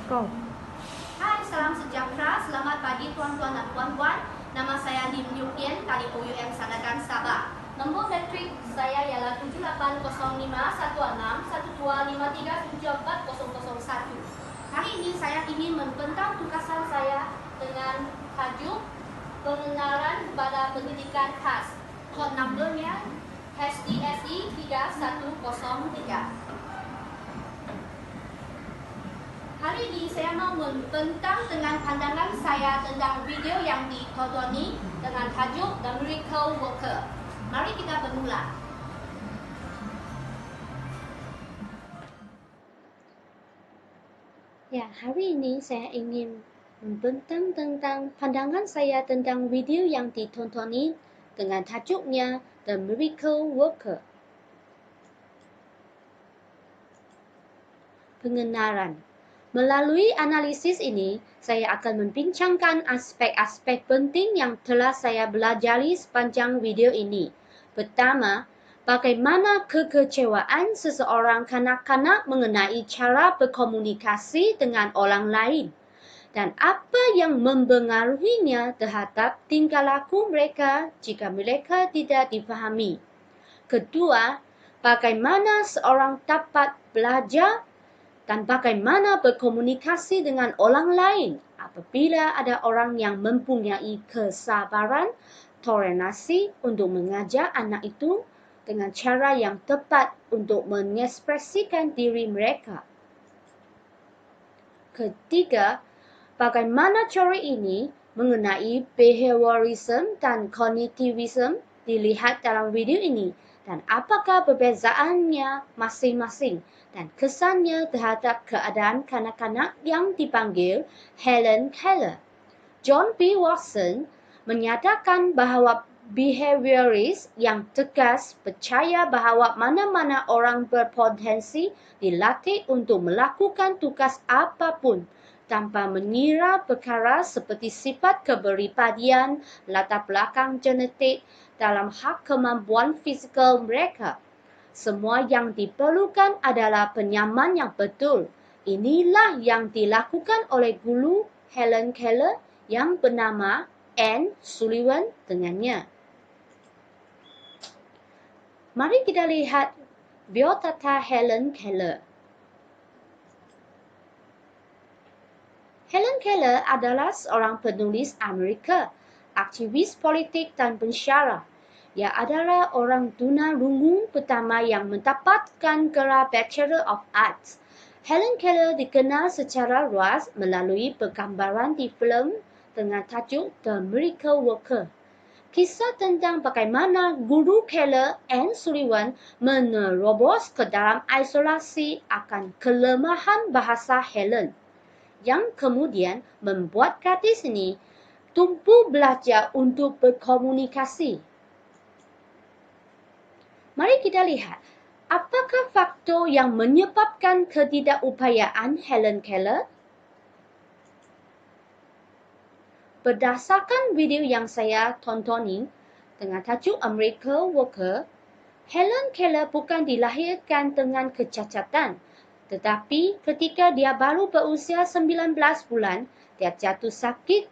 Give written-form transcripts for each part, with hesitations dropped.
Go. Hai, salam sejahtera. Selamat pagi tuan-tuan dan puan-puan. Nama saya Lim Yu Kian dari OUM Sandakan Sabah. Nombor metrik saya ialah 7805161253740001. Hari ini saya ingin membentang tugasan saya dengan tajuk pengenalan kepada pendidikan khas. Kod numbernya HDSE 3103. Hari ini saya mau membentang dengan pandangan saya tentang video yang ditonton dengan tajuk The Miracle Worker. Mari kita bermula. Ya, hari ini saya ingin membentang tentang pandangan saya tentang video yang ditontoni dengan tajuknya The Miracle Worker. Pengenalan. Melalui analisis ini, saya akan membincangkan aspek-aspek penting yang telah saya pelajari sepanjang video ini. Pertama, bagaimana kekecewaan seseorang kanak-kanak mengenai cara berkomunikasi dengan orang lain dan apa yang mempengaruhinya terhadap tingkah laku mereka jika mereka tidak difahami. Kedua, bagaimana seorang dapat belajar dan bagaimana berkomunikasi dengan orang lain apabila ada orang yang mempunyai kesabaran, toleransi untuk mengajar anak itu dengan cara yang tepat untuk mengekspresikan diri mereka. Ketiga, bagaimana teori ini mengenai behaviorism dan cognitivism dilihat dalam video ini dan apakah perbezaannya masing-masing dan kesannya terhadap keadaan kanak-kanak yang dipanggil Helen Keller. John B. Watson menyatakan bahawa behavioris yang tegas percaya bahawa mana-mana orang berpotensi dilatih untuk melakukan tugas apapun tanpa mengira perkara seperti sifat kepribadian, latar belakang genetik dalam hal kemampuan fizikal mereka. Semua yang diperlukan adalah penyaman yang betul. Inilah yang dilakukan oleh guru Helen Keller yang bernama Anne Sullivan dengannya. Mari kita lihat biodata Helen Keller. Helen Keller adalah seorang penulis Amerika, aktivis politik dan pensyarah. Ia adalah orang tunarungu pertama yang mendapatkan gelar Bachelor of Arts. Helen Keller dikenal secara luas melalui penggambaran di filem dengan tajuk The Miracle Worker. Kisah tentang bagaimana guru Keller, Anne Sullivan, menerobos ke dalam isolasi akan kelemahan bahasa Helen, yang kemudian membuat gadis ini tumpu belajar untuk berkomunikasi. Mari kita lihat, apakah faktor yang menyebabkan ketidakupayaan Helen Keller? Berdasarkan video yang saya tonton dengan tajuk A Miracle Worker, Helen Keller bukan dilahirkan dengan kecacatan, tetapi ketika dia baru berusia 19 bulan, dia jatuh sakit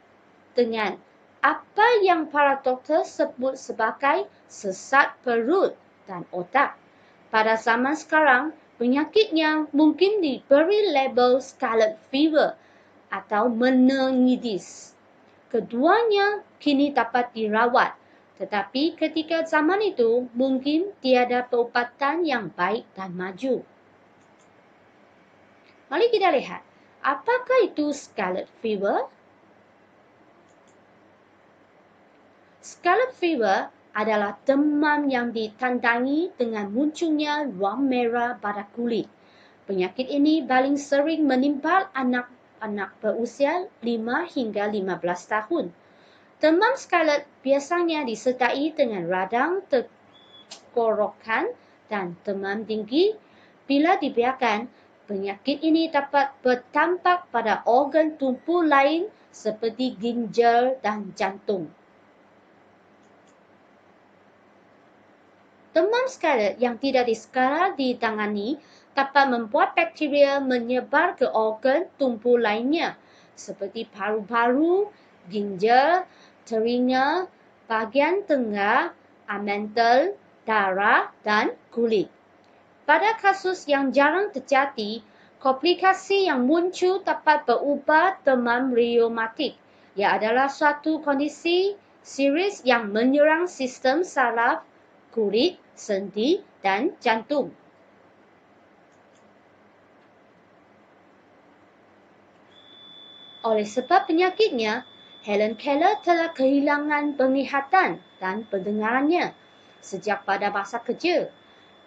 dengan apa yang para doktor sebut sebagai sesak perut dan otak. Pada zaman sekarang, penyakitnya mungkin diberi label scarlet fever atau meningitis. Keduanya kini dapat dirawat, tetapi ketika zaman itu mungkin tiada perubatan yang baik dan maju. Mari kita lihat, apakah itu scarlet fever? Scarlet fever adalah demam yang ditandai dengan munculnya ruam merah pada kulit. Penyakit ini paling sering menimpa anak-anak berusia 5 hingga 15 tahun. Demam scarlet biasanya disertai dengan radang tenggorokan dan demam tinggi. Bila dibiarkan, penyakit ini dapat berdampak pada organ tubuh lain seperti ginjal dan jantung. Demam scarlet yang tidak segera ditangani dapat membuat bakteria menyebar ke organ tubuh lainnya seperti paru-paru, ginjal, telinga, bahagian tengah, mental, darah dan kulit. Pada kasus yang jarang terjadi, komplikasi yang muncul dapat berubah demam reumatik. Ia adalah suatu kondisi serius yang menyerang sistem saraf, kulit, sendi dan jantung. Oleh sebab penyakitnya, Helen Keller telah kehilangan penglihatan dan pendengarannya sejak pada masa kecil.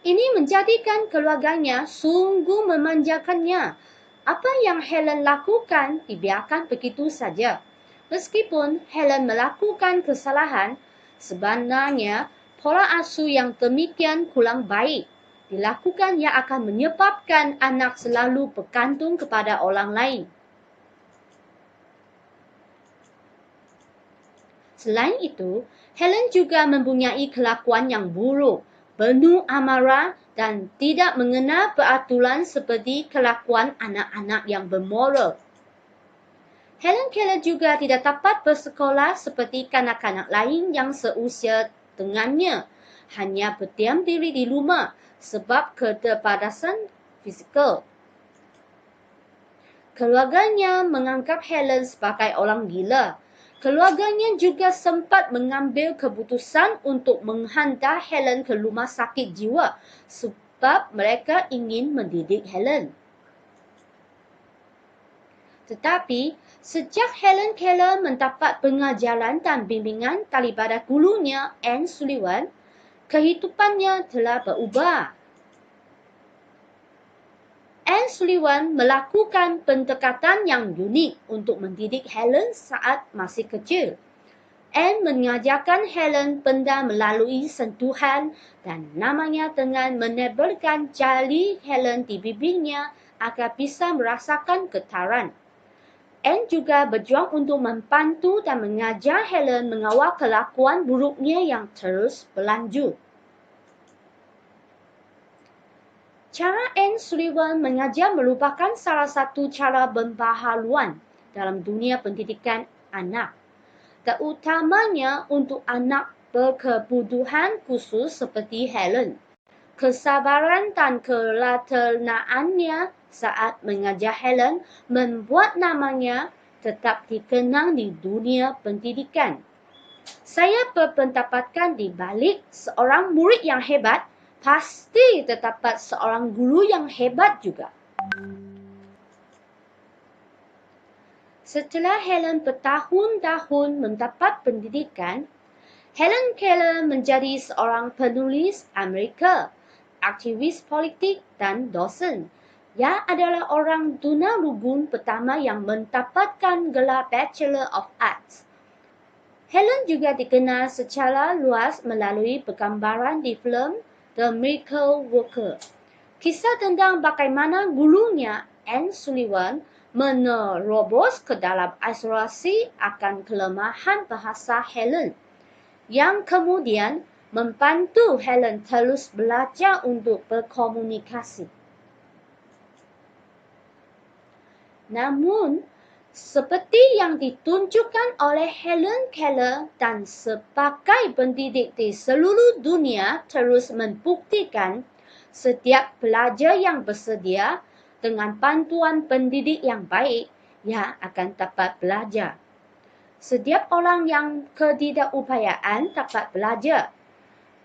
Ini menjadikan keluarganya sungguh memanjakannya. Apa yang Helen lakukan dibiarkan begitu saja. Meskipun Helen melakukan kesalahan, sebenarnya pola asuh yang demikian kurang baik dilakukan yang akan menyebabkan anak selalu bergantung kepada orang lain. Selain itu, Helen juga mempunyai kelakuan yang buruk, penuh amarah dan tidak mengenal peraturan seperti kelakuan anak-anak yang bermoral. Helen Keller juga tidak dapat bersekolah seperti kanak-kanak lain yang seusia dengannya, hanya berdiam diri di rumah sebab keterbatasan fizikal. Keluarganya menganggap Helen sebagai orang gila. Keluarganya juga sempat mengambil keputusan untuk menghantar Helen ke rumah sakit jiwa sebab mereka ingin mendidik Helen. Tetapi, sejak Helen Keller mendapat pengajaran dan bimbingan daripada gurunya Anne Sullivan, kehidupannya telah berubah. Anne Sullivan melakukan pendekatan yang unik untuk mendidik Helen saat masih kecil. Anne mengajarkan Helen benda melalui sentuhan dan namanya dengan menempelkan jari Helen di bibirnya agar bisa merasakan getaran. Anne juga berjuang untuk membantu dan mengajar Helen mengawal kelakuan buruknya yang terus berlanjut. Cara Anne Sullivan mengajar merupakan salah satu cara pembaharuan dalam dunia pendidikan anak, terutamanya untuk anak berkebutuhan khusus seperti Helen. Kesabaran dan ketelatenaannya saat mengajar Helen membuat namanya tetap dikenang di dunia pendidikan. Saya berpendapatkan di balik seorang murid yang hebat, pasti terdapat seorang guru yang hebat juga. Setelah Helen bertahun-tahun mendapat pendidikan, Helen Keller menjadi seorang penulis Amerika, aktivis politik dan dosen. Ia adalah orang tunarungu pertama yang mendapatkan gelar Bachelor of Arts. Helen juga dikenal secara luas melalui penggambaran di filem The Miracle Worker. Kisah tentang bagaimana gurunya Anne Sullivan menerobos ke dalam isolasi akan kelemahan bahasa Helen, yang kemudian membantu Helen terus belajar untuk berkomunikasi. Namun, seperti yang ditunjukkan oleh Helen Keller dan sebagai pendidik di seluruh dunia terus membuktikan, setiap pelajar yang bersedia dengan bantuan pendidik yang baik, ia akan dapat belajar. Setiap orang yang ketidakupayaan dapat belajar.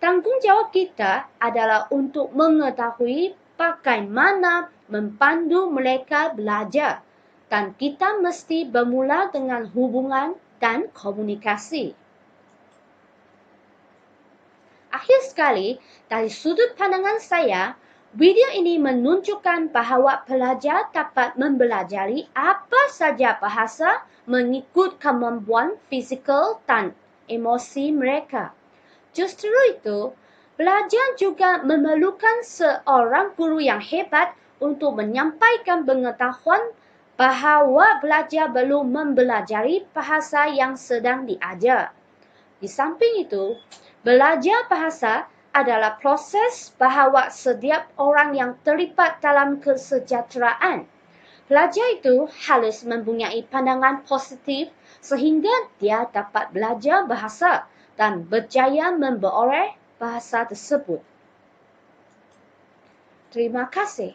Tanggungjawab kita adalah untuk mengetahui bagaimana membantu mereka belajar. Dan kita mesti bermula dengan hubungan dan komunikasi. Akhir sekali, dari sudut pandangan saya, video ini menunjukkan bahawa pelajar dapat mempelajari apa saja bahasa mengikut kemampuan fizikal dan emosi mereka. Justru itu, pelajar juga memerlukan seorang guru yang hebat untuk menyampaikan pengetahuan bahawa belajar belum mempelajari bahasa yang sedang diajar. Di samping itu, belajar bahasa adalah proses bahawa setiap orang yang terlibat dalam kesejahteraan. Pelajar itu harus mempunyai pandangan positif sehingga dia dapat belajar bahasa dan berjaya memperoleh bahasa tersebut. Terima kasih.